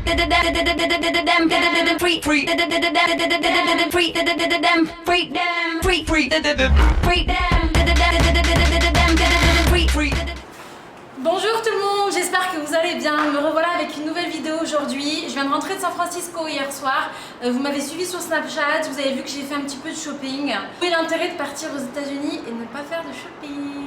Bonjour tout le monde, j'espère que vous allez bien. Me revoilà avec une nouvelle vidéo aujourd'hui. Je viens de rentrer de San Francisco hier soir. Vous m'avez suivi sur Snapchat, vous avez vu que j'ai fait un petit peu de shopping. Quel est l'intérêt de partir aux États-Unis et ne pas faire de shopping?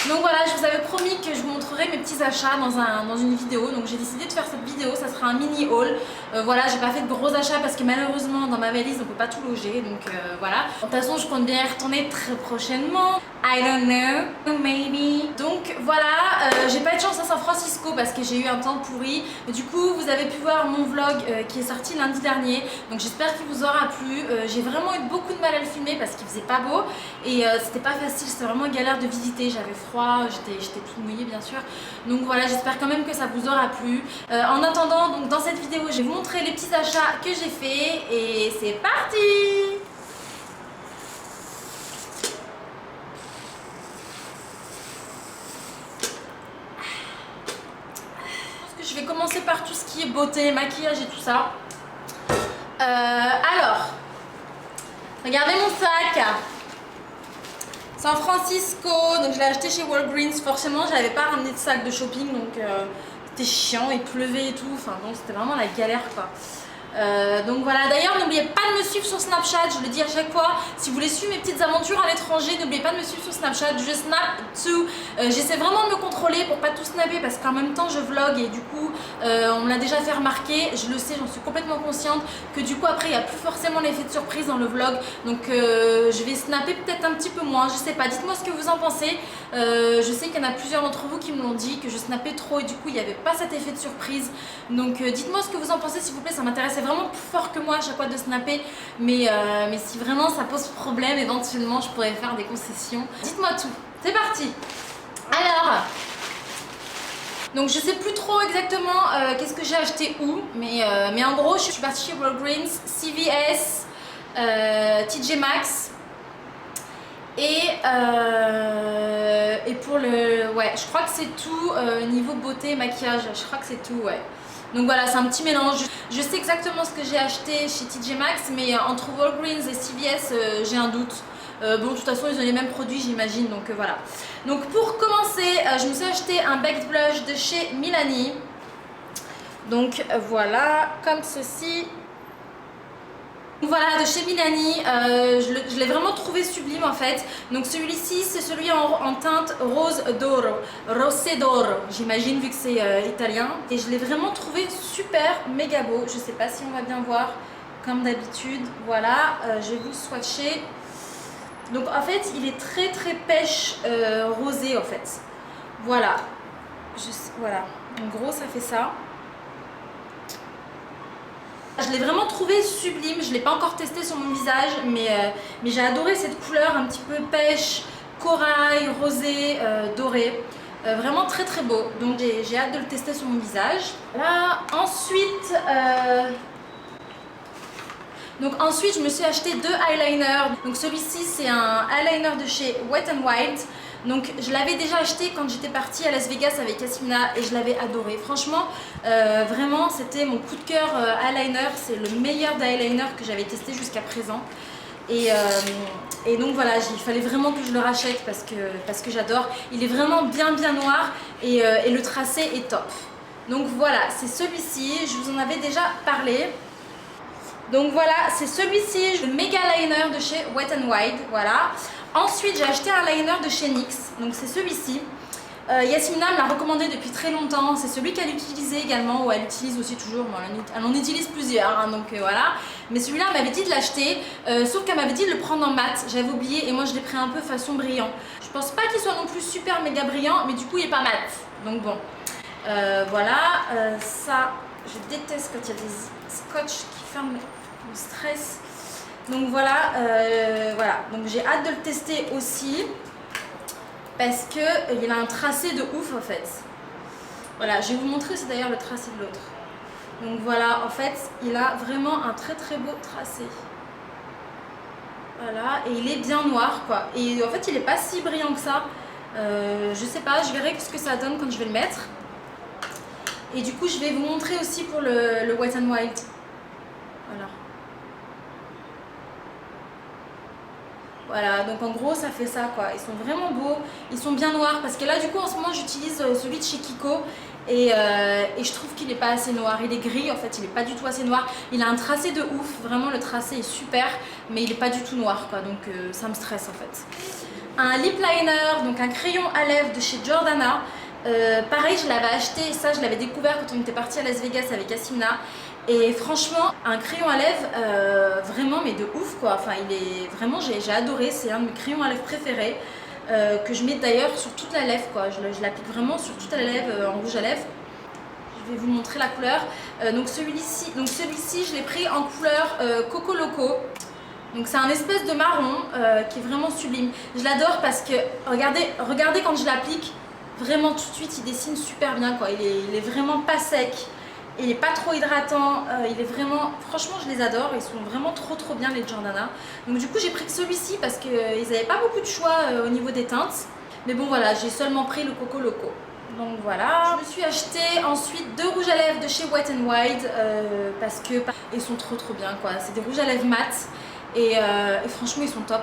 Donc voilà, je vous avais promis que je vous montrerai mes petits achats dans une vidéo. Donc j'ai décidé de faire cette vidéo, ça sera un mini haul. Voilà, j'ai pas fait de gros achats parce que malheureusement dans ma valise on peut pas tout loger. Donc voilà. De toute façon je compte bien y retourner très prochainement. I don't know, maybe. Donc voilà, j'ai pas eu de chance à San Francisco parce que j'ai eu un temps pourri. Du coup vous avez pu voir mon vlog qui est sorti lundi dernier. Donc j'espère qu'il vous aura plu. J'ai vraiment eu beaucoup de mal à le filmer parce qu'il faisait pas beau. Et c'était pas facile, c'était vraiment galère de visiter. J'avais froid, j'étais toute mouillée bien sûr. Donc voilà, j'espère quand même que ça vous aura plu. En attendant, donc dans cette vidéo, je vais vous montrer les petits achats que j'ai fait. Et c'est parti! Je vais commencer par tout ce qui est beauté, maquillage et tout ça. Alors, regardez mon sac. San Francisco, donc je l'ai acheté chez Walgreens. Forcément, je n'avais pas ramené de sac de shopping, donc c'était chiant, il pleuvait et tout. Enfin bon, c'était vraiment la galère quoi. Donc voilà, d'ailleurs n'oubliez pas de me suivre sur Snapchat, je le dis à chaque fois, si vous voulez suivre mes petites aventures à l'étranger, n'oubliez pas de me suivre sur Snapchat, je snap tout, j'essaie vraiment de me contrôler pour pas tout snapper parce qu'en même temps je vlog et du coup on me l'a déjà fait remarquer, je le sais, j'en suis complètement consciente que du coup après il n'y a plus forcément l'effet de surprise dans le vlog, donc je vais snapper peut-être un petit peu moins, je sais pas, dites-moi ce que vous en pensez. Je sais qu'il y en a plusieurs d'entre vous qui me l'ont dit, que je snappais trop et du coup il n'y avait pas cet effet de surprise, donc dites-moi ce que vous en pensez s'il vous plaît, ça m'intéresse vraiment plus fort que moi à chaque fois de snapper, mais si vraiment ça pose problème, éventuellement je pourrais faire des concessions. Dites-moi tout, c'est parti. Alors, donc je sais plus trop exactement qu'est-ce que j'ai acheté où, mais en gros je suis partie chez Walgreens, CVS, TJ Maxx et pour le... ouais, je crois que c'est tout niveau beauté, maquillage, je crois que c'est tout, ouais. Donc voilà, c'est un petit mélange. Je sais exactement ce que j'ai acheté chez TJ Maxx, mais entre Walgreens et CVS, j'ai un doute. Bon, de toute façon, ils ont les mêmes produits, j'imagine, donc voilà. Donc pour commencer, je me suis acheté un Baked Blush de chez Milani. Donc voilà, comme ceci. Voilà, de chez Milani, je l'ai vraiment trouvé sublime en fait. Donc celui-ci, c'est celui en teinte rose d'oro, rosé d'oro, j'imagine vu que c'est italien. Et je l'ai vraiment trouvé super, méga beau. Je sais pas si on va bien voir, comme d'habitude. Voilà, je vais vous le swatcher. Donc en fait, il est très très pêche rosé en fait. Voilà, voilà. En gros, ça fait ça. Je l'ai vraiment trouvé sublime, je ne l'ai pas encore testé sur mon visage, mais j'ai adoré cette couleur un petit peu pêche, corail, rosé, doré. Vraiment très très beau, donc j'ai hâte de le tester sur mon visage. Là, ensuite, je me suis acheté deux eyeliners. Donc celui-ci c'est un eyeliner de chez Wet n Wild. Donc je l'avais déjà acheté quand j'étais partie à Las Vegas avec Yasmina et je l'avais adoré. Franchement, vraiment c'était mon coup de cœur eyeliner. C'est le meilleur eyeliner que j'avais testé jusqu'à présent. Et donc voilà, il fallait vraiment que je le rachète parce que j'adore. Il est vraiment bien noir et le tracé est top. Donc voilà, c'est celui-ci, je vous en avais déjà parlé. Donc voilà, c'est celui-ci, le Mega Liner de chez Wet n Wild, voilà. Ensuite, j'ai acheté un liner de chez NYX, donc c'est celui-ci. Yasmina me l'a recommandé depuis très longtemps, c'est celui qu'elle utilisait également, ou elle utilise aussi toujours, bon, elle en utilise plusieurs, hein, donc voilà. Mais celui-là, elle m'avait dit de l'acheter, sauf qu'elle m'avait dit de le prendre en mat, j'avais oublié, et moi je l'ai pris un peu façon brillant. Je pense pas qu'il soit non plus super méga brillant, mais du coup il est pas mat, donc bon. Voilà, ça, je déteste quand il y a des scotch qui ferment le stress. Donc voilà, donc j'ai hâte de le tester aussi parce qu'il a un tracé de ouf en fait. Voilà, je vais vous montrer aussi d'ailleurs le tracé de l'autre. Donc voilà, en fait, il a vraiment un très très beau tracé. Voilà, et il est bien noir quoi. Et en fait, il est pas si brillant que ça. Je sais pas, je verrai ce que ça donne quand je vais le mettre. Et du coup je vais vous montrer aussi pour le Wet n Wild. Voilà. Voilà, donc en gros ça fait ça quoi, ils sont vraiment beaux, ils sont bien noirs parce que là du coup en ce moment j'utilise celui de chez Kiko et je trouve qu'il n'est pas assez noir, il est gris en fait, il n'est pas du tout assez noir, il a un tracé de ouf, vraiment le tracé est super mais il n'est pas du tout noir quoi, donc ça me stresse en fait. Un lip liner, donc un crayon à lèvres de chez Jordana, pareil je l'avais acheté, ça je l'avais découvert quand on était parti à Las Vegas avec Asimna. Et franchement, un crayon à lèvres, vraiment mais de ouf quoi, enfin il est vraiment, j'ai adoré, c'est un de mes crayons à lèvres préférés, que je mets d'ailleurs sur toute la lèvre quoi, je l'applique vraiment sur toute la lèvre en rouge à lèvres. Je vais vous montrer la couleur, donc celui-ci je l'ai pris en couleur Coco Loco. Donc c'est un espèce de marron qui est vraiment sublime, je l'adore parce que, regardez quand je l'applique, vraiment tout de suite il dessine super bien quoi, il est vraiment pas sec. Il n'est pas trop hydratant, il est vraiment, franchement je les adore, ils sont vraiment trop bien les Jordana. Donc du coup j'ai pris que celui-ci parce qu'ils n'avaient pas beaucoup de choix au niveau des teintes. Mais bon voilà, j'ai seulement pris le Coco Loco. Donc voilà, je me suis acheté ensuite deux rouges à lèvres de chez Wet n Wild parce que ils sont trop bien quoi. C'est des rouges à lèvres mat et franchement ils sont top.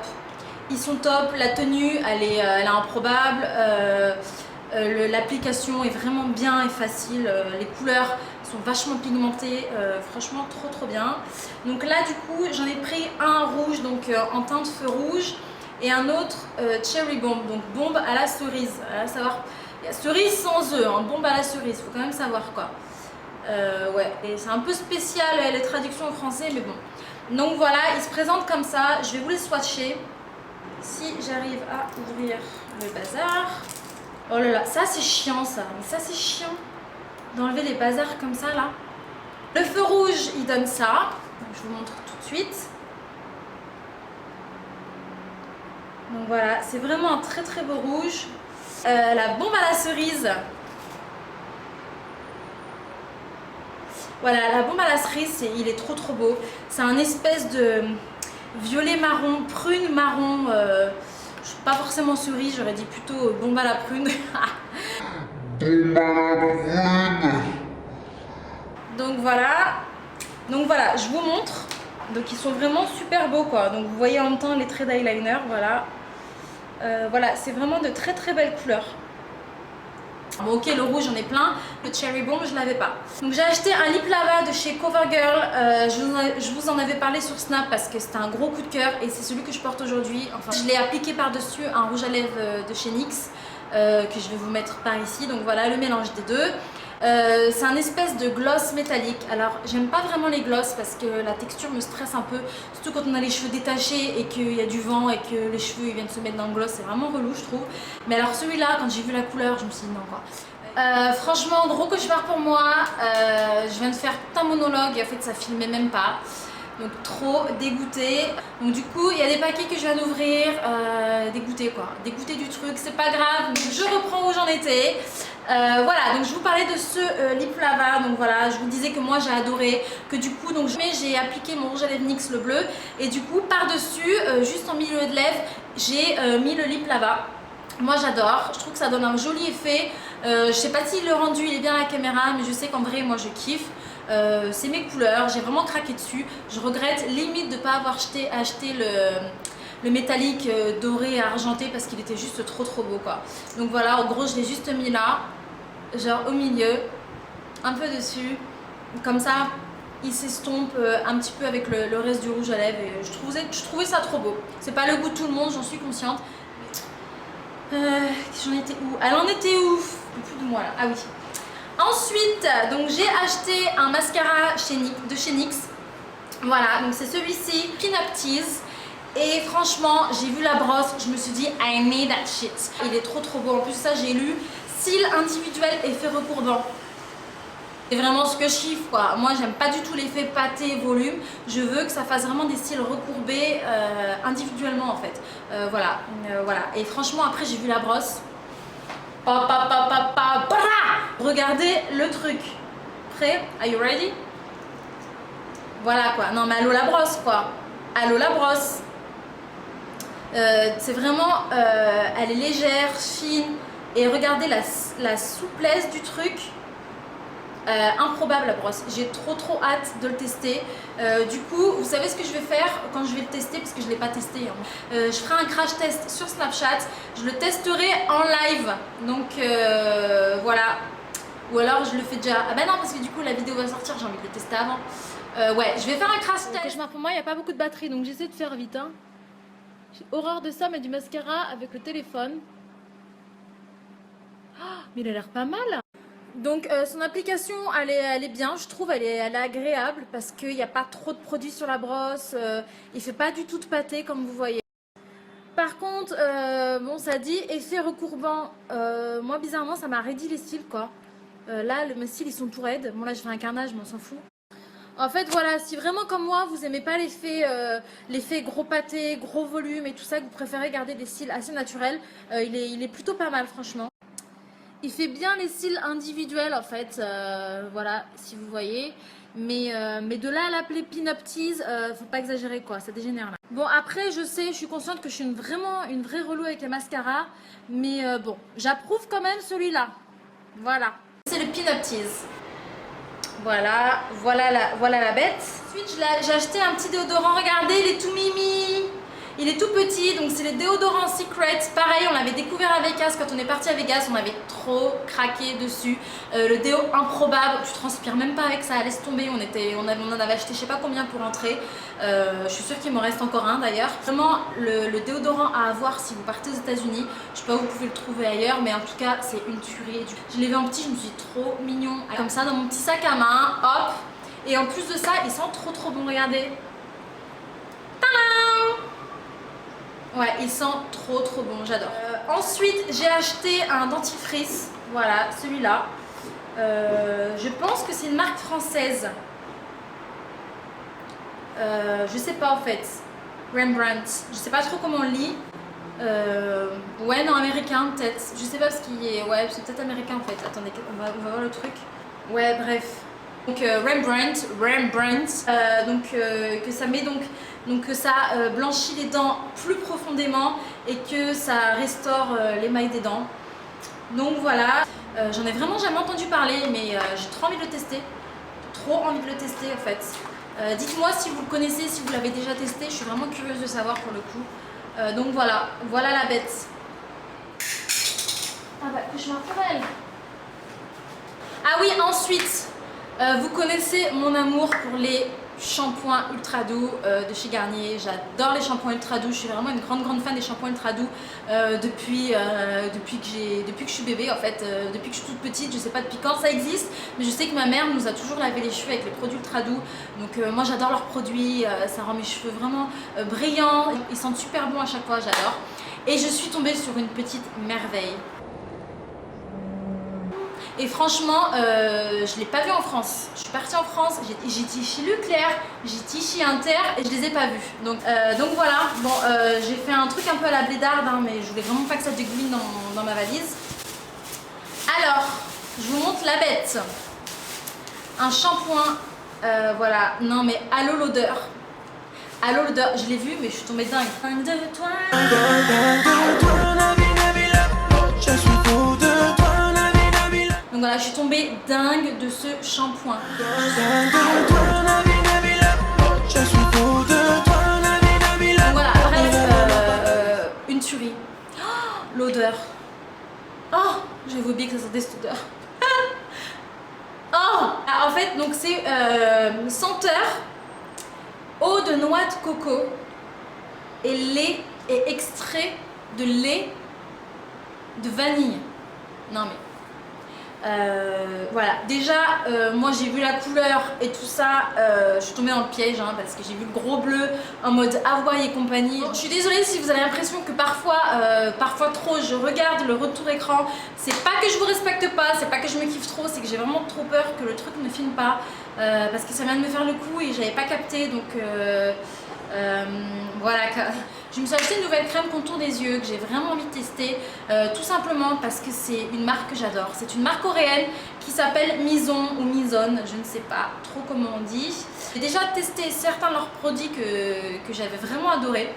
Ils sont top, la tenue elle est improbable. L'application est vraiment bien et facile, les couleurs sont vachement pigmentées, franchement trop bien. Donc là du coup j'en ai pris un rouge donc en teinte feu rouge et un autre cherry bomb, donc bombe à la cerise. À savoir, il y a cerise sans œuf, hein, bombe à la cerise, faut quand même savoir quoi. Ouais, et c'est un peu spécial les traductions en français mais bon. Donc voilà, il se présente comme ça, je vais vous les swatcher si j'arrive à ouvrir le bazar. Oh là là, ça c'est chiant ça, mais ça c'est chiant d'enlever les bazars comme ça là. Le feu rouge il donne ça, donc je vous montre tout de suite. Donc voilà, c'est vraiment un très beau rouge. La bombe à la cerise. Voilà, la bombe à la cerise, il est trop beau. C'est un espèce de violet marron, prune marron. Pas forcément cerise, j'aurais dit plutôt bombe à la prune. Bombe à la prune. Donc voilà, je vous montre. Donc ils sont vraiment super beaux quoi. Donc vous voyez en même temps les traits d'eyeliner, voilà. Voilà, c'est vraiment de très belles couleurs. Bon ok, le rouge j'en ai plein, le cherry bomb je l'avais pas. Donc j'ai acheté un lip lava de chez CoverGirl, je vous en avais parlé sur Snap parce que c'était un gros coup de cœur et c'est celui que je porte aujourd'hui. Enfin, je l'ai appliqué par dessus un rouge à lèvres de chez NYX que je vais vous mettre par ici. Donc voilà le mélange des deux. C'est un espèce de gloss métallique. Alors j'aime pas vraiment les gloss parce que la texture me stresse un peu, surtout quand on a les cheveux détachés et qu'il y a du vent et que les cheveux ils viennent se mettre dans le gloss, c'est vraiment relou je trouve. Mais alors celui-là, quand j'ai vu la couleur, je me suis dit non quoi. Franchement gros cauchemar pour moi, je viens de faire tout un monologue et en fait ça filmait même pas. Donc trop dégoûtée. Donc du coup il y a des paquets que je viens d'ouvrir, dégoûtée quoi, dégoûtée du truc, c'est pas grave, donc je reprends où j'en étais. Voilà, donc je vous parlais de ce lip lava, donc voilà, je vous disais que moi j'ai adoré, que du coup donc j'ai appliqué mon rouge à lèvres NYX le bleu et du coup par dessus, juste en milieu de lèvres, j'ai mis le lip lava. Moi j'adore, je trouve que ça donne un joli effet, je sais pas si le rendu il est bien à la caméra mais je sais qu'en vrai moi je kiffe. C'est mes couleurs, j'ai vraiment craqué dessus. Je regrette limite de ne pas avoir acheté le métallique doré et argenté parce qu'il était juste trop beau quoi. Donc voilà, en gros je l'ai juste mis là, genre au milieu, un peu dessus, comme ça il s'estompe un petit peu avec le reste du rouge à lèvres et je trouvais ça trop beau. C'est pas le goût de tout le monde, j'en suis consciente. J'en étais où? Elle en était où? Plus de moi là, ah oui. Ensuite, donc j'ai acheté un mascara de chez NYX. Voilà, donc c'est celui-ci, Pin Up Tease. Et franchement, j'ai vu la brosse, je me suis dit I need that shit. Il est trop beau. En plus ça, j'ai lu cils individuel effet recourbant. C'est vraiment ce que je kiffe quoi. Moi, j'aime pas du tout l'effet pâté volume. Je veux que ça fasse vraiment des cils recourbés individuellement en fait. Voilà. Et franchement, après j'ai vu la brosse. Regardez le truc. Prêt? Are you ready? Voilà quoi. Non mais allô la brosse quoi. Allô la brosse. C'est vraiment, elle est légère, fine. Et regardez la souplesse du truc. improbable la brosse. J'ai trop hâte de le tester. Du coup, vous savez ce que je vais faire quand je vais le tester, parce que je ne l'ai pas testé. Hein. Je ferai un crash test sur Snapchat. Je le testerai en live. Donc voilà. Ou alors je le fais déjà. Ah bah non, parce que du coup la vidéo va sortir, j'ai envie de le tester avant. Ouais, je vais faire un crash test. Pour moi, il n'y a pas beaucoup de batterie, donc j'essaie de faire vite. Hein. J'ai horreur de ça, mais du mascara avec le téléphone. Oh, mais il a l'air pas mal. Donc son application, elle est bien, je trouve, elle est agréable parce qu'il n'y a pas trop de produits sur la brosse. Il fait pas du tout de pâté comme vous voyez. Par contre, bon, ça dit effet recourbant. Moi, bizarrement, ça m'a raidi les cils, quoi. Là, mes cils, ils sont tout raides. Bon, là, je fais un carnage, mais on s'en fout. En fait, voilà, si vraiment comme moi, vous aimez pas l'effet gros pâté, gros volume et tout ça, que vous préférez garder des cils assez naturels, il est plutôt pas mal, franchement. Il fait bien les cils individuels, en fait, voilà, si vous voyez. Mais de là à l'appeler pin-up tease, faut pas exagérer, quoi, ça dégénère là. Bon, après, je sais, je suis consciente que je suis vraiment une vraie relou avec les mascaras. Mais bon, j'approuve quand même celui-là. Voilà. C'est le pin-up tease. Voilà, voilà la bête. Ensuite, j'ai acheté un petit déodorant. Regardez, il est tout mimi. Il est tout petit, donc c'est le déodorant Secret. Pareil, on l'avait découvert à Vegas. Quand on est parti à Vegas, on avait trop craqué dessus. Le déo improbable, tu transpires même pas avec ça, laisse tomber. On en avait acheté je sais pas combien pour rentrer. Je suis sûre qu'il m'en reste encore un d'ailleurs. Vraiment, le déodorant à avoir si vous partez aux États-Unis. Je sais pas où vous pouvez le trouver ailleurs, mais en tout cas, c'est une tuerie. Je l'ai vu en petit, je me suis dit trop mignon. Comme ça, dans mon petit sac à main, hop. Et en plus de ça, il sent trop bon. Regardez. Tadam! Ouais, il sent trop bon, j'adore. Ensuite, j'ai acheté un dentifrice, voilà, celui-là. Je pense que c'est une marque française. Je sais pas en fait. Rembrandt, je sais pas trop comment on lit. Ouais, non, américain peut-être. Je sais pas parce qu'il est. Ouais, c'est peut-être américain en fait. Attendez, on va voir le truc. Ouais, bref. Donc Rembrandt, que ça met donc que ça blanchit les dents plus profondément et que ça restaure l'émail des dents. Donc voilà, j'en ai vraiment jamais entendu parler, mais j'ai trop envie de le tester. Trop envie de le tester en fait. Dites-moi si vous le connaissez, si vous l'avez déjà testé, je suis vraiment curieuse de savoir pour le coup. Donc voilà la bête. Ah bah, cauchemar pour elle. Ah oui, ensuite, vous connaissez mon amour pour les shampoings ultra doux de chez Garnier. J'adore les shampoings ultra doux. Je suis vraiment une grande fan des shampoings ultra doux depuis que je suis bébé en fait. Depuis que je suis toute petite, je sais pas depuis quand ça existe, mais je sais que ma mère nous a toujours lavé les cheveux avec les produits ultra doux. Donc moi j'adore leurs produits, ça rend mes cheveux vraiment brillants. Ils sentent super bon à chaque fois, j'adore. Et je suis tombée sur une petite merveille. Et franchement, je ne l'ai pas vu en France. Je suis partie en France, j'ai été chez Leclerc, j'ai été chez Inter et je les ai pas vus. Donc voilà, bon, j'ai fait un truc un peu à la blédarde, hein, mais je voulais vraiment pas que ça dégouline dans ma valise. Alors, je vous montre la bête. Un shampoing, voilà, non mais allô l'odeur. Allô l'odeur, je l'ai vu mais je suis tombée dingue. Dingue de toi. Donc voilà, je suis tombée dingue de ce shampoing. Donc voilà, bref, une tuerie. Oh, l'odeur. Oh, j'avais oublié que ça sentait cette odeur. Oh, en fait, donc c'est senteur eau de noix de coco et lait et extrait de lait de vanille. Non mais voilà, déjà moi j'ai vu la couleur et tout ça, je suis tombée dans le piège hein, parce que j'ai vu le gros bleu en mode Hawaii et compagnie. Je suis désolée si vous avez l'impression que parfois trop je regarde le retour écran. C'est pas que je vous respecte pas, c'est pas que je me kiffe trop, c'est que j'ai vraiment trop peur que le truc ne filme pas parce que ça vient de me faire le coup et j'avais pas capté. Donc voilà, je me suis acheté une nouvelle crème contour des yeux que j'ai vraiment envie de tester, tout simplement parce que c'est une marque que j'adore. C'est une marque coréenne qui s'appelle Mizon ou Mizon, je ne sais pas trop comment on dit. J'ai déjà testé certains de leurs produits que j'avais vraiment adoré.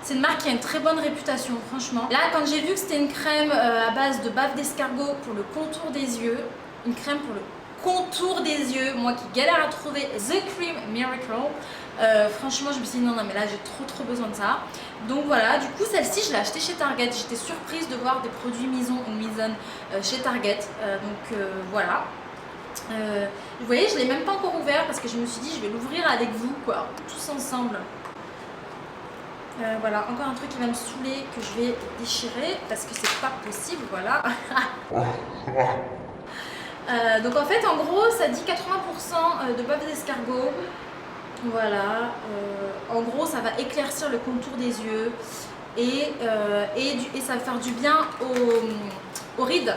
C'est une marque qui a une très bonne réputation, franchement. Là, quand j'ai vu que c'était une crème à base de bave d'escargot pour le contour des yeux, une crème pour le contour des yeux, moi qui galère à trouver The Cream Miracle. Franchement je me suis dit non mais là j'ai trop besoin de ça. Donc voilà, du coup celle-ci je l'ai achetée chez Target. J'étais surprise de voir des produits maison ou maison chez Target. Voilà. Vous voyez, je ne l'ai même pas encore ouvert parce que je me suis dit je vais l'ouvrir avec vous quoi, tous ensemble. Voilà, encore un truc qui va me saouler que je vais déchirer parce que c'est pas possible, voilà. Donc en fait, en gros, ça dit 80% de bave d'escargot. Voilà, en gros, ça va éclaircir le contour des yeux et ça va faire du bien aux rides.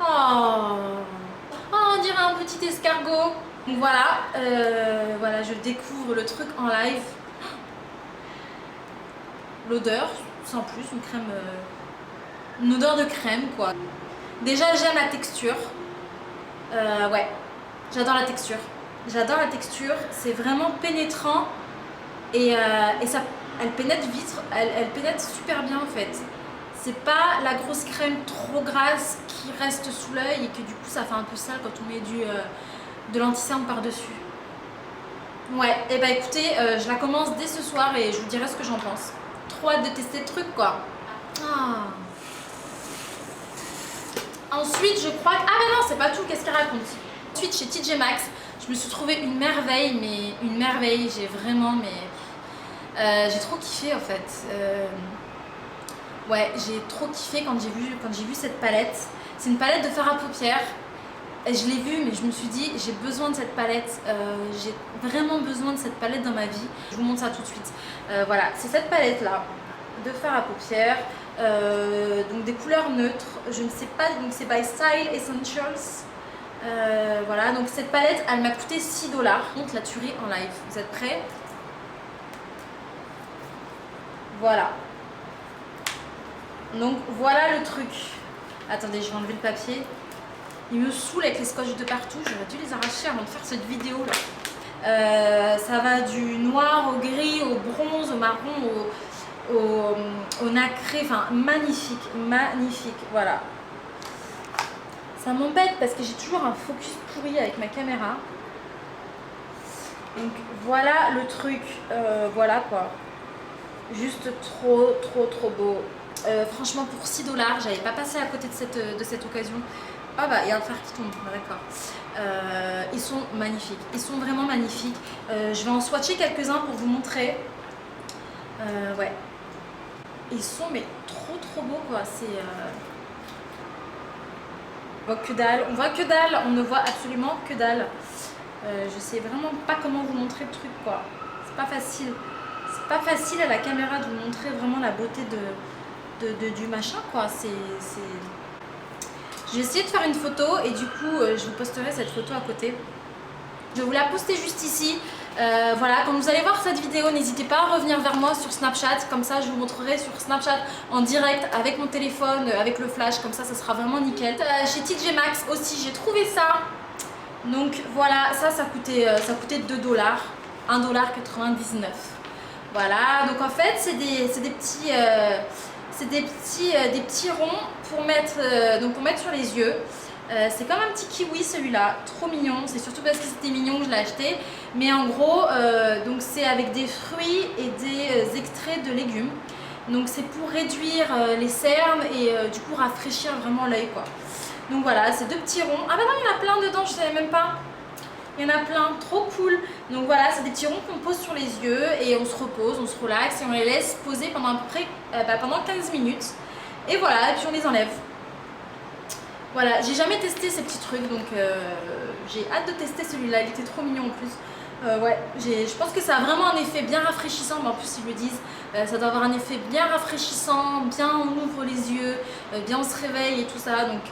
Oh, on dirait un petit escargot. Donc voilà, voilà, je découvre le truc en live. L'odeur, sans plus, une crème, une odeur de crème quoi. Déjà j'aime la texture, ouais, j'adore la texture. J'adore la texture, c'est vraiment pénétrant et ça, elle pénètre vite, elle pénètre super bien en fait. C'est pas la grosse crème trop grasse qui reste sous l'œil et que du coup ça fait un peu sale quand on met de l'anti-cerne par-dessus. Ouais, et bah écoutez, je la commence dès ce soir et je vous dirai ce que j'en pense. Trop hâte de tester le truc quoi. Ah. Ensuite je crois que... Ah mais non c'est pas tout, qu'est-ce qu'elle raconte. Ensuite chez TJ Maxx, je me suis trouvé une merveille, mais une merveille, j'ai vraiment, j'ai trop kiffé en fait. Ouais, j'ai trop kiffé quand j'ai vu cette palette. C'est une palette de fard à paupières. Je l'ai vue, mais je me suis dit, j'ai besoin de cette palette. J'ai vraiment besoin de cette palette dans ma vie. Je vous montre ça tout de suite. Voilà, c'est cette palette là de fard à paupières. Donc des couleurs neutres. Je ne sais pas, donc c'est by Style Essentials. Voilà, donc cette palette, elle m'a coûté 6 $. Je montre la tuerie en live. Vous êtes prêts? Voilà. Donc voilà le truc. Attendez, je vais enlever le papier. Il me saoule avec les scotch de partout. J'aurais dû les arracher avant de faire cette vidéo là. Ça va du noir au gris, au bronze, au marron, au nacré. Enfin, magnifique, magnifique. Voilà. Ça m'embête parce que j'ai toujours un focus pourri avec ma caméra. Donc voilà le truc. Voilà quoi. Juste trop beau. Franchement pour 6 $, j'avais pas passé à côté de cette occasion. Ah bah il y a un fer qui tombe, d'accord. Ils sont magnifiques, ils sont vraiment magnifiques. Je vais en swatcher quelques-uns pour vous montrer. Ouais. Ils sont mais trop beaux quoi. C'est... On voit que dalle, on ne voit absolument que dalle. Je sais vraiment pas comment vous montrer le truc quoi. C'est pas facile. C'est pas facile à la caméra de vous montrer vraiment la beauté du machin quoi. Je vais essayer de faire une photo et du coup je vous posterai cette photo à côté. Je vais vous la poster juste ici. Voilà, quand vous allez voir cette vidéo, n'hésitez pas à revenir vers moi sur Snapchat. Comme ça, je vous montrerai sur Snapchat en direct avec mon téléphone, avec le flash. Comme ça sera vraiment nickel. Chez TJ Maxx aussi, j'ai trouvé ça. Donc voilà, ça coûtait 2 $, 1,99 $. Voilà, donc en fait, c'est des petits ronds pour mettre sur les yeux. C'est comme un petit kiwi celui-là, trop mignon. C'est surtout parce que c'était mignon que je l'ai acheté. Mais en gros, donc c'est avec des fruits et des extraits de légumes. Donc c'est pour réduire les cernes et du coup rafraîchir vraiment l'œil quoi. Donc voilà, c'est 2 petits ronds. Ah bah non, il y en a plein dedans, je savais même pas. Il y en a plein, trop cool. Donc voilà, c'est des petits ronds qu'on pose sur les yeux et on se repose, on se relaxe et on les laisse poser pendant à peu près pendant 15 minutes. Et voilà, et puis on les enlève. Voilà, j'ai jamais testé ces petits trucs, donc j'ai hâte de tester celui-là, il était trop mignon en plus. Ouais, je pense que ça a vraiment un effet bien rafraîchissant, mais en plus ils le disent, ça doit avoir un effet bien rafraîchissant, bien on ouvre les yeux, bien on se réveille et tout ça, donc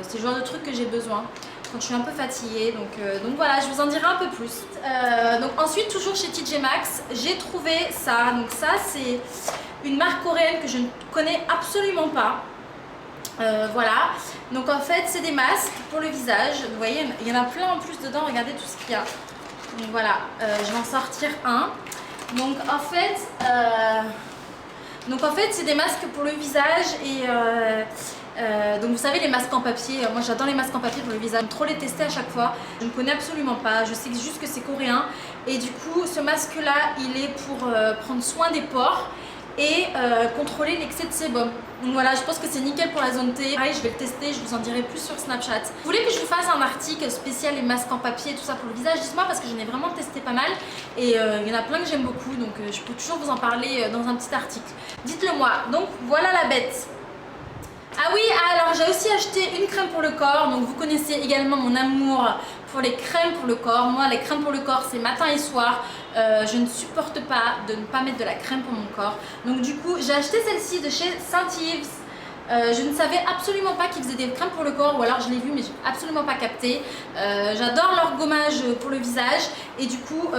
c'est le genre de truc que j'ai besoin quand je suis un peu fatiguée, donc voilà, je vous en dirai un peu plus. Donc ensuite, toujours chez TJ Maxx, j'ai trouvé ça, donc ça c'est une marque coréenne que je ne connais absolument pas. Voilà, donc en fait c'est des masques pour le visage, vous voyez il y en a plein en plus dedans, regardez tout ce qu'il y a. Donc voilà, je vais en sortir un. Donc en fait c'est des masques pour le visage Donc vous savez les masques en papier, moi j'adore les masques en papier pour le visage, j'aime trop les tester à chaque fois. Je ne connais absolument pas, je sais juste que c'est coréen. Et du coup ce masque là il est pour prendre soin des pores et contrôler l'excès de sébum. Donc voilà, je pense que c'est nickel pour la zone T. Pareil, je vais le tester, je vous en dirai plus sur Snapchat. Vous voulez que je vous fasse un article spécial les masques en papier et tout ça pour le visage? Dites-moi parce que j'en ai vraiment testé pas mal et il y en a plein que j'aime beaucoup, donc je peux toujours vous en parler dans un petit article. Dites-le moi. Donc voilà la bête. Ah oui, alors j'ai aussi acheté une crème pour le corps, donc vous connaissez également mon amour pour les crèmes pour le corps. Moi les crèmes pour le corps c'est matin et soir, je ne supporte pas de ne pas mettre de la crème pour mon corps. Donc du coup j'ai acheté celle-ci de chez Saint-Yves. Je ne savais absolument pas qu'ils faisaient des crèmes pour le corps, ou alors je l'ai vu mais je n'ai absolument pas capté. J'adore leur gommage pour le visage et du coup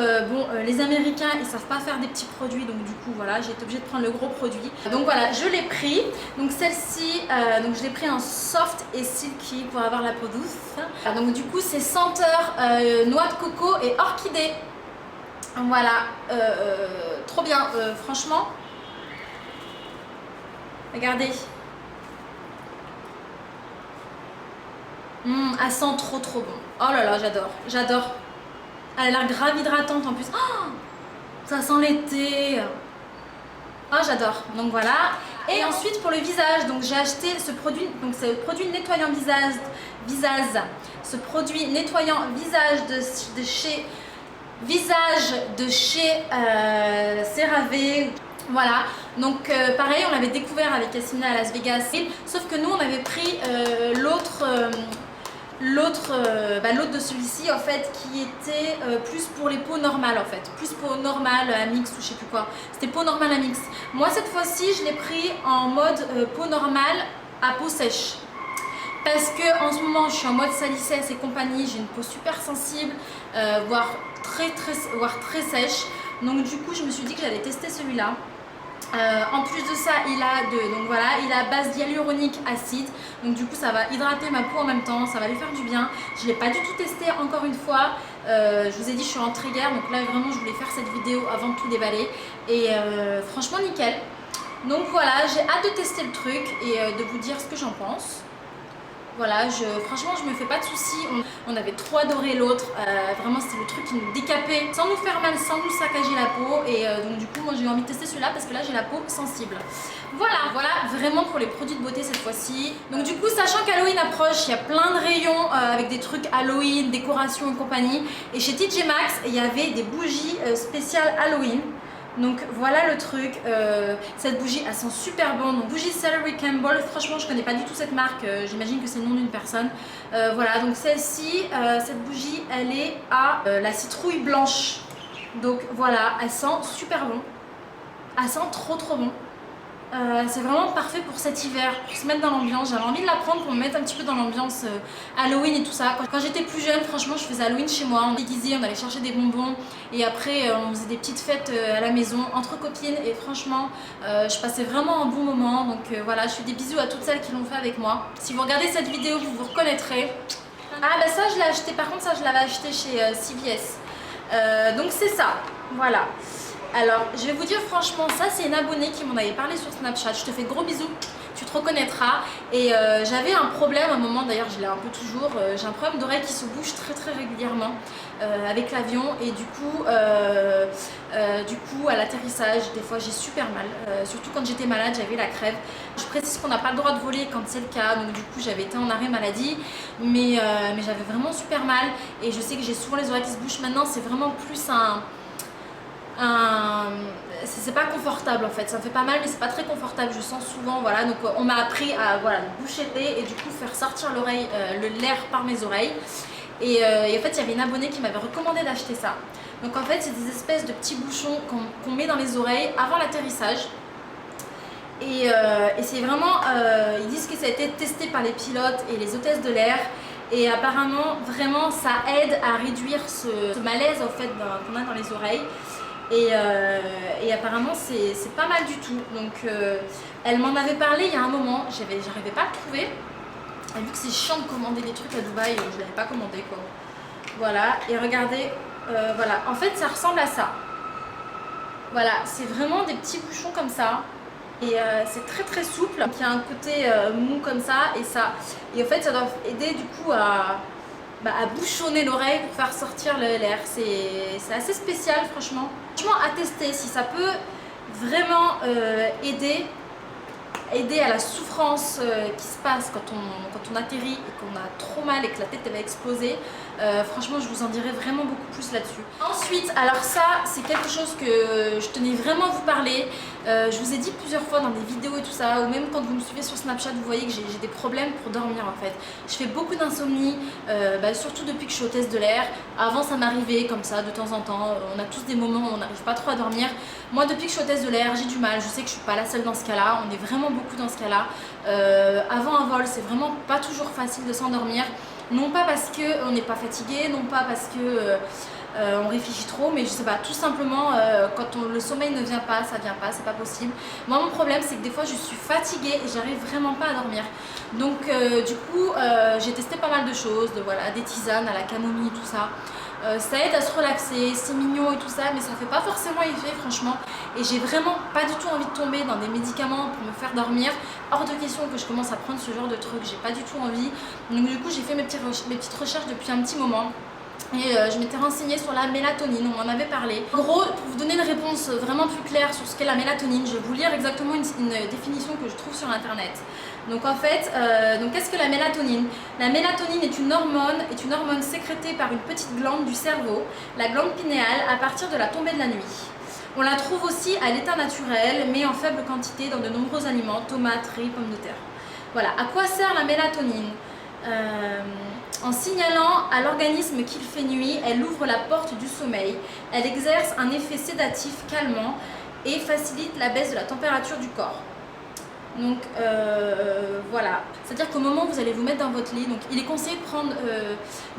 les Américains ils savent pas faire des petits produits, donc du coup voilà j'ai été obligée de prendre le gros produit. Donc voilà, je l'ai pris. Donc celle-ci, donc je l'ai pris en soft et silky pour avoir la peau douce. Donc du coup c'est senteur noix de coco et orchidée. Voilà, trop bien, franchement. Regardez. Elle sent trop bon. Oh là là, j'adore, j'adore. Elle a l'air grave hydratante en plus. Oh, ça sent l'été. Oh j'adore. Donc voilà. Et ensuite pour le visage, donc j'ai acheté ce produit. Donc c'est le produit nettoyant visage. Ce produit nettoyant visage de chez CeraVe. Voilà, donc pareil on l'avait découvert avec Yasmina à Las Vegas, sauf que nous on avait pris l'autre de celui-ci en fait qui était plus pour les peaux normales en fait, plus peau normale à mix ou je sais plus quoi, c'était peau normale à mix. Moi cette fois-ci je l'ai pris en mode peau normale à peau sèche. Parce que en ce moment je suis en mode salissesse et compagnie, j'ai une peau super sensible, voire très sèche. Donc du coup je me suis dit que j'allais tester celui-là. En plus de ça, il a base hyaluronique acide, donc du coup ça va hydrater ma peau en même temps, ça va lui faire du bien. Je ne l'ai pas du tout testé encore une fois, je vous ai dit je suis rentrée hier, donc là vraiment je voulais faire cette vidéo avant de tout déballer et franchement nickel. Donc voilà, j'ai hâte de tester le truc et de vous dire ce que j'en pense. Voilà, franchement je me fais pas de soucis, on avait trop adoré l'autre, vraiment c'était le truc qui nous décapait sans nous faire mal, sans nous saccager la peau et donc du coup moi j'ai eu envie de tester celui-là parce que là j'ai la peau sensible. Voilà vraiment pour les produits de beauté cette fois-ci. Donc du coup sachant qu'Halloween approche, il y a plein de rayons avec des trucs Halloween, décoration et compagnie, et chez TJ Maxx il y avait des bougies spéciales Halloween. Donc voilà le truc, cette bougie elle sent super bon, donc bougie Celery Campbell, franchement je connais pas du tout cette marque, j'imagine que c'est le nom d'une personne. Voilà, donc celle-ci, cette bougie elle est à la citrouille blanche, donc voilà, elle sent super bon, elle sent trop bon. C'est vraiment parfait pour cet hiver, pour se mettre dans l'ambiance. J'avais envie de la prendre pour me mettre un petit peu dans l'ambiance Halloween et tout ça. Quand j'étais plus jeune, franchement, je faisais Halloween chez moi. On déguisait, on allait chercher des bonbons et après on faisait des petites fêtes à la maison entre copines et franchement, je passais vraiment un bon moment. Donc voilà, je fais des bisous à toutes celles qui l'ont fait avec moi. Si vous regardez cette vidéo, vous vous reconnaîtrez. Ah bah ça je l'ai acheté, par contre ça je l'avais acheté chez CVS. Donc c'est ça, voilà. Alors, je vais vous dire franchement, ça c'est une abonnée qui m'en avait parlé sur Snapchat. Je te fais de gros bisous, tu te reconnaîtras. Et j'avais un problème à un moment, d'ailleurs je l'ai un peu toujours, j'ai un problème d'oreille qui se bouge très régulièrement avec l'avion. Et du coup à l'atterrissage, des fois j'ai super mal. Surtout quand j'étais malade, j'avais la crève. Je précise qu'on n'a pas le droit de voler quand c'est le cas, donc du coup j'avais été en arrêt maladie. Mais j'avais vraiment super mal et je sais que j'ai souvent les oreilles qui se bougent. Maintenant c'est vraiment plus c'est pas confortable en fait, ça me fait pas mal mais c'est pas très confortable, je sens souvent, voilà. Donc on m'a appris à voilà, boucher le nez et du coup faire sortir l'oreille, l'air par mes oreilles et en fait il y avait une abonnée qui m'avait recommandé d'acheter ça. Donc en fait c'est des espèces de petits bouchons qu'on met dans les oreilles avant l'atterrissage et c'est vraiment, ils disent que ça a été testé par les pilotes et les hôtesses de l'air. Et apparemment vraiment ça aide à réduire ce malaise en fait qu'on a dans les oreilles. Et apparemment c'est pas mal du tout. Donc elle m'en avait parlé il y a un moment, j'arrivais pas à le trouver. Et vu que c'est chiant de commander des trucs à Dubaï, je l'avais pas commandé quoi. Voilà, et regardez, voilà, en fait ça ressemble à ça. Voilà, c'est vraiment des petits bouchons comme ça. Et c'est très souple. Donc, il y a un côté mou comme ça et en fait ça doit aider du coup à bouchonner l'oreille pour faire sortir l'air. C'est assez spécial franchement. Franchement à tester si ça peut vraiment aider à la souffrance qui se passe quand on atterrit et qu'on a trop mal et que la tête elle va exploser. Franchement je vous en dirai vraiment beaucoup plus là-dessus. Ensuite, alors ça c'est quelque chose que je tenais vraiment à vous parler. Je vous ai dit plusieurs fois dans des vidéos et tout ça, ou même quand vous me suivez sur Snapchat, vous voyez que j'ai des problèmes pour dormir en fait. Je fais beaucoup d'insomnie, surtout depuis que je suis hôtesse de l'air. Avant ça m'arrivait comme ça de temps en temps, on a tous des moments où on n'arrive pas trop à dormir. Moi depuis que je suis hôtesse de l'air, j'ai du mal, je sais que je suis pas la seule dans ce cas-là, on est vraiment beaucoup dans ce cas-là. Avant un vol, c'est vraiment pas toujours facile de s'endormir. Non pas parce qu'on n'est pas fatigué, non pas parce que on réfléchit trop, mais je sais pas, tout simplement quand le sommeil ne vient pas, ça vient pas, c'est pas possible. Moi mon problème c'est que des fois je suis fatiguée et j'arrive vraiment pas à dormir. Donc du coup j'ai testé pas mal de choses, voilà, des tisanes à la camomille, tout ça. Ça aide à se relaxer, c'est mignon et tout ça, mais ça fait pas forcément effet franchement. Et j'ai vraiment pas du tout envie de tomber dans des médicaments pour me faire dormir. Hors de question que je commence à prendre ce genre de truc, j'ai pas du tout envie. Donc du coup j'ai fait mes petites recherches depuis un petit moment. Et je m'étais renseignée sur la mélatonine, on m'en avait parlé. En gros, pour vous donner une réponse vraiment plus claire sur ce qu'est la mélatonine, je vais vous lire exactement une définition que je trouve sur internet. Donc en fait, qu'est-ce que la mélatonine? La mélatonine est une hormone sécrétée par une petite glande du cerveau, la glande pinéale, à partir de la tombée de la nuit. On la trouve aussi à l'état naturel, mais en faible quantité dans de nombreux aliments, tomates, riz, pommes de terre. Voilà, à quoi sert la mélatonine? En signalant à l'organisme qu'il fait nuit, elle ouvre la porte du sommeil, elle exerce un effet sédatif calmant et facilite la baisse de la température du corps. Donc voilà, c'est-à-dire qu'au moment où vous allez vous mettre dans votre lit, donc il est conseillé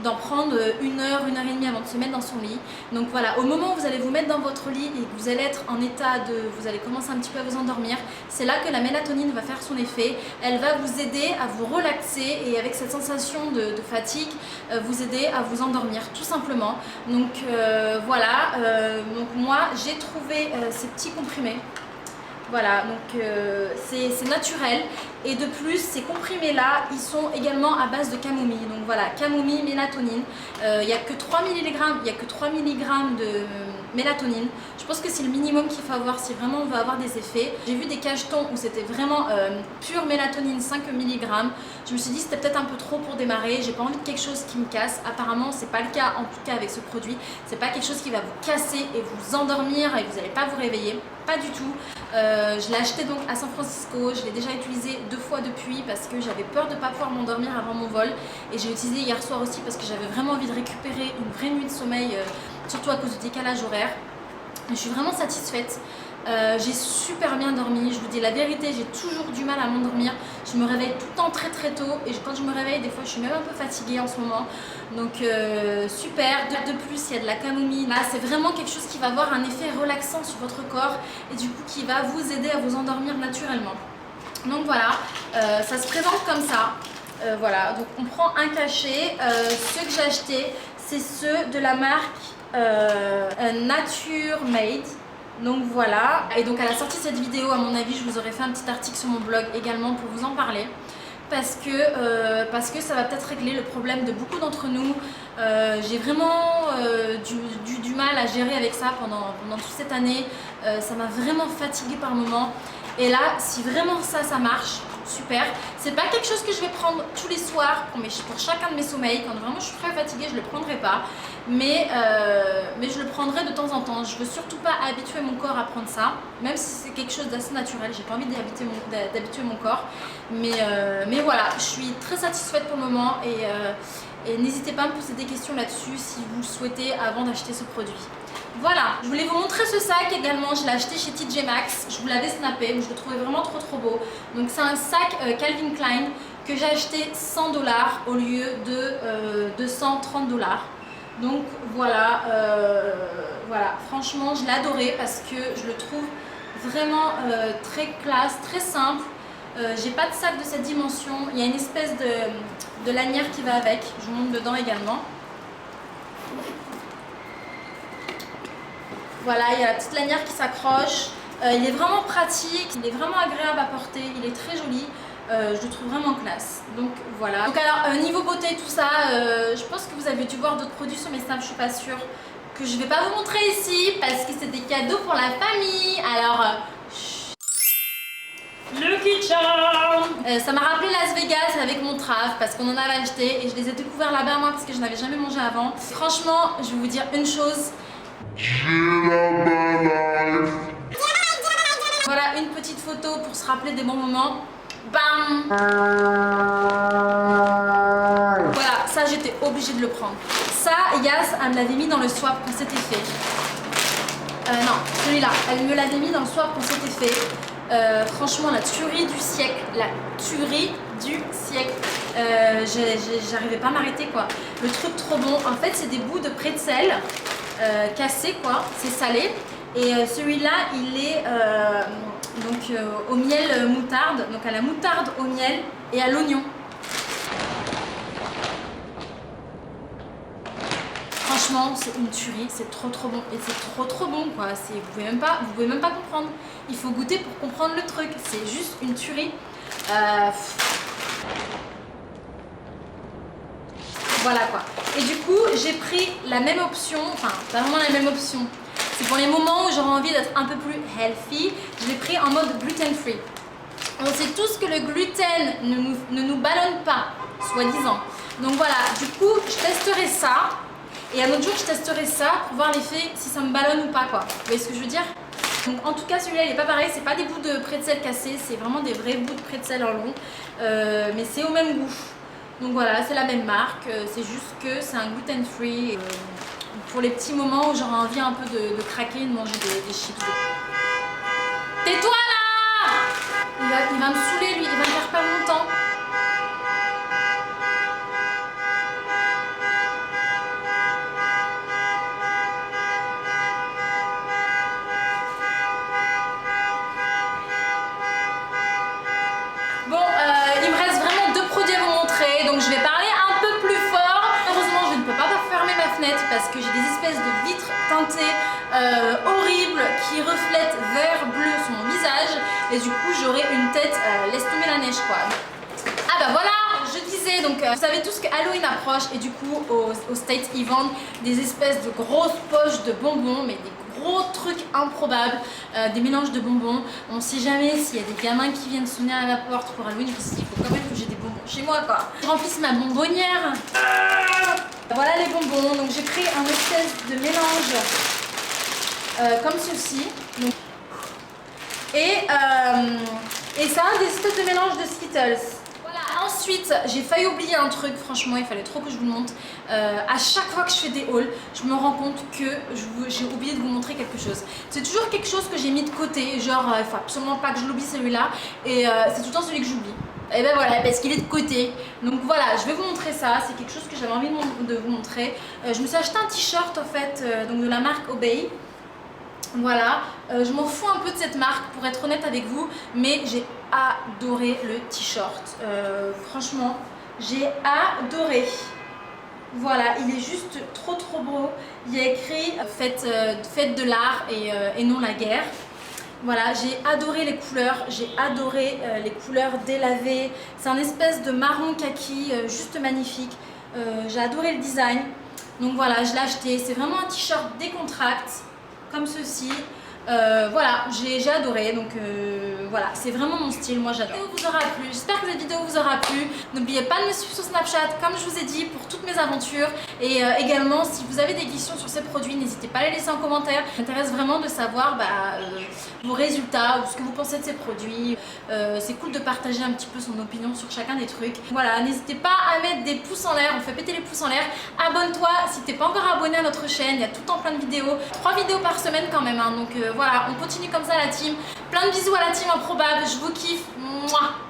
d'en prendre 1 heure, 1 heure et demie avant de se mettre dans son lit. Donc voilà, au moment où vous allez vous mettre dans votre lit et que vous allez être en état vous allez commencer un petit peu à vous endormir, c'est là que la mélatonine va faire son effet. Elle va vous aider à vous relaxer et avec cette sensation de fatigue, vous aider à vous endormir tout simplement. Donc voilà, donc moi j'ai trouvé ces petits comprimés. Voilà, donc c'est naturel et de plus ces comprimés là ils sont également à base de camomille. Donc voilà, camomille, mélatonine, il n'y a que 3 mg de mélatonine. Je pense que c'est le minimum qu'il faut avoir si vraiment on veut avoir des effets. J'ai vu des cachetons où c'était vraiment pure mélatonine 5 mg. Je me suis dit c'était peut-être un peu trop pour démarrer, j'ai pas envie de quelque chose qui me casse. Apparemment c'est pas le cas en tout cas avec ce produit. C'est pas quelque chose qui va vous casser et vous endormir et vous n'allez pas vous réveiller, pas du tout. Je l'ai acheté donc à San Francisco, je l'ai déjà utilisé 2 fois depuis parce que j'avais peur de ne pas pouvoir m'endormir avant mon vol et j'ai utilisé hier soir aussi parce que j'avais vraiment envie de récupérer une vraie nuit de sommeil, surtout à cause du décalage horaire. Je suis vraiment satisfaite. J'ai super bien dormi, je vous dis la vérité, j'ai toujours du mal à m'endormir. Je me réveille tout le temps très tôt et quand je me réveille des fois je suis même un peu fatiguée en ce moment. Donc super, de plus il y a de la camomille. Là c'est vraiment quelque chose qui va avoir un effet relaxant sur votre corps et du coup qui va vous aider à vous endormir naturellement. Donc voilà, ça se présente comme ça. Voilà, donc on prend un cachet. Ceux que j'ai achetés, c'est ceux de la marque Nature Made. Donc voilà, et donc à la sortie de cette vidéo, à mon avis, je vous aurais fait un petit article sur mon blog également pour vous en parler. Parce que ça va peut-être régler le problème de beaucoup d'entre nous. J'ai vraiment du mal à gérer avec ça pendant toute cette année. Ça m'a vraiment fatiguée par moments. Et là, si vraiment ça marche, super. C'est pas quelque chose que je vais prendre tous les soirs pour chacun de mes sommeils. Quand vraiment je suis très fatiguée, je le prendrai pas. Mais je le prendrai de temps en temps. Je veux surtout pas habituer mon corps à prendre ça. Même si c'est quelque chose d'assez naturel. J'ai pas envie d'habituer mon corps. Mais voilà, je suis très satisfaite pour le moment. Et n'hésitez pas à me poser des questions là-dessus si vous le souhaitez avant d'acheter ce produit. Voilà, je voulais vous montrer ce sac également, je l'ai acheté chez TJ Maxx, je vous l'avais snappé, mais je le trouvais vraiment trop beau. Donc c'est un sac Calvin Klein que j'ai acheté 100 $ au lieu de 230 $. Donc voilà, voilà, franchement je l'ai adoré parce que je le trouve vraiment très classe, très simple. J'ai pas de sac de cette dimension, il y a une espèce de lanière qui va avec, je vous montre dedans également. Voilà, il y a la petite lanière qui s'accroche. Il est vraiment pratique, il est vraiment agréable à porter, il est très joli. Je le trouve vraiment classe. Donc voilà. Donc alors niveau beauté tout ça, je pense que vous avez dû voir d'autres produits sur mes snaps, je suis pas sûre que je vais pas vous montrer ici parce que c'est des cadeaux pour la famille. Alors Lucky Charm. Ça m'a rappelé Las Vegas avec mon trave parce qu'on en avait acheté et je les ai découverts là-bas moi parce que je n'avais jamais mangé avant. Franchement, je vais vous dire une chose. Voilà une petite photo pour se rappeler des bons moments. Bam! Voilà, ça j'étais obligée de le prendre. Ça, Yas, elle me l'avait mis dans le swap qu'on s'était fait. Non, celui-là, elle me l'avait mis dans le swap qu'on s'était fait. Franchement, la tuerie du siècle. La tuerie du siècle. J'arrivais pas à m'arrêter quoi. Le truc trop bon. En fait, c'est des bouts de pretzel cassés quoi. C'est salé. Et celui-là, il est au miel moutarde, donc à la moutarde au miel et à l'oignon. Franchement, c'est une tuerie, c'est trop bon et c'est trop bon quoi. Vous pouvez même pas comprendre. Il faut goûter pour comprendre le truc. C'est juste une tuerie. Voilà quoi. Et du coup, j'ai pris la même option, enfin pas vraiment la même option. C'est pour les moments où j'aurais envie d'être un peu plus healthy. Je l'ai pris en mode gluten free. On sait tous que le gluten ne nous ballonne pas, soi-disant. Donc voilà, du coup, je testerai ça. Et un autre jour, je testerai ça pour voir l'effet, si ça me ballonne ou pas, quoi. Vous voyez ce que je veux dire? Donc en tout cas, celui-là, il est pas pareil. C'est pas des bouts de pretzel cassés, c'est vraiment des vrais bouts de pretzel en long. Mais c'est au même goût. Donc voilà, c'est la même marque. C'est juste que c'est un gluten free. Pour les petits moments où j'aurais envie un peu de craquer et de manger des chips. Tais-toi là! Il va me saouler lui, il va me faire perdre mon temps. Bon, il me reste vraiment 2 produits à vous montrer, donc je vais parler un peu plus fort. Heureusement, je ne peux pas fermer ma fenêtre parce que j'ai des espèces de vitres teintées horribles qui reflètent vert bleu sur mon visage et du coup j'aurai une tête laisse tomber la neige quoi. Ah bah voilà, je disais donc vous savez tous que Halloween approche et du coup au States ils vendent des espèces de grosses poches de bonbons, mais des gros trucs improbables, des mélanges de bonbons. On sait jamais s'il y a des gamins qui viennent sonner à la porte pour Halloween. Je me suis dit, il faut quand même que j'ai des bonbons chez moi quoi. Je remplisse ma bonbonnière. Voilà les bonbons, donc j'ai pris un espèce de mélange comme ceci. Donc, et ça a des espèces de mélange de Skittles. Voilà, ensuite j'ai failli oublier un truc, franchement il fallait trop que je vous le montre. À chaque fois que je fais des hauls, je me rends compte que j'ai oublié de vous montrer quelque chose. C'est toujours quelque chose que j'ai mis de côté, genre il faut absolument pas que je l'oublie celui-là. Et c'est tout le temps celui que j'oublie. Et ben voilà, parce qu'il est de côté. Donc voilà, je vais vous montrer ça. C'est quelque chose que j'avais envie de vous montrer. Je me suis acheté un t-shirt en fait, donc de la marque Obey. Voilà, je m'en fous un peu de cette marque pour être honnête avec vous, mais j'ai adoré le t-shirt. Franchement, j'ai adoré. Voilà, il est juste trop beau. Il y a écrit faites de l'art et non la guerre. Voilà, j'ai adoré les couleurs, j'ai adoré les couleurs délavées. C'est un espèce de marron kaki, juste magnifique. J'ai adoré le design. Donc voilà, je l'ai acheté. C'est vraiment un t-shirt décontracté, comme ceci. Voilà, j'ai adoré. Donc voilà, c'est vraiment mon style. Moi j'adore. Vous aura plu. J'espère que cette vidéo vous aura plu. N'oubliez pas de me suivre sur Snapchat, comme je vous ai dit, pour toutes mes aventures. Et également, si vous avez des questions sur ces produits, n'hésitez pas à les laisser en commentaire. Ça m'intéresse vraiment de savoir vos résultats ou ce que vous pensez de ces produits. C'est cool de partager un petit peu son opinion sur chacun des trucs. Voilà, n'hésitez pas à mettre des pouces en l'air. On fait péter les pouces en l'air. Abonne-toi si t'es pas encore abonné à notre chaîne. Il y a tout le temps plein de vidéos. 3 vidéos par semaine quand même. Hein. Donc voilà, on continue comme ça la team. Plein de bisous à la team improbable. Je vous kiffe. Mouah.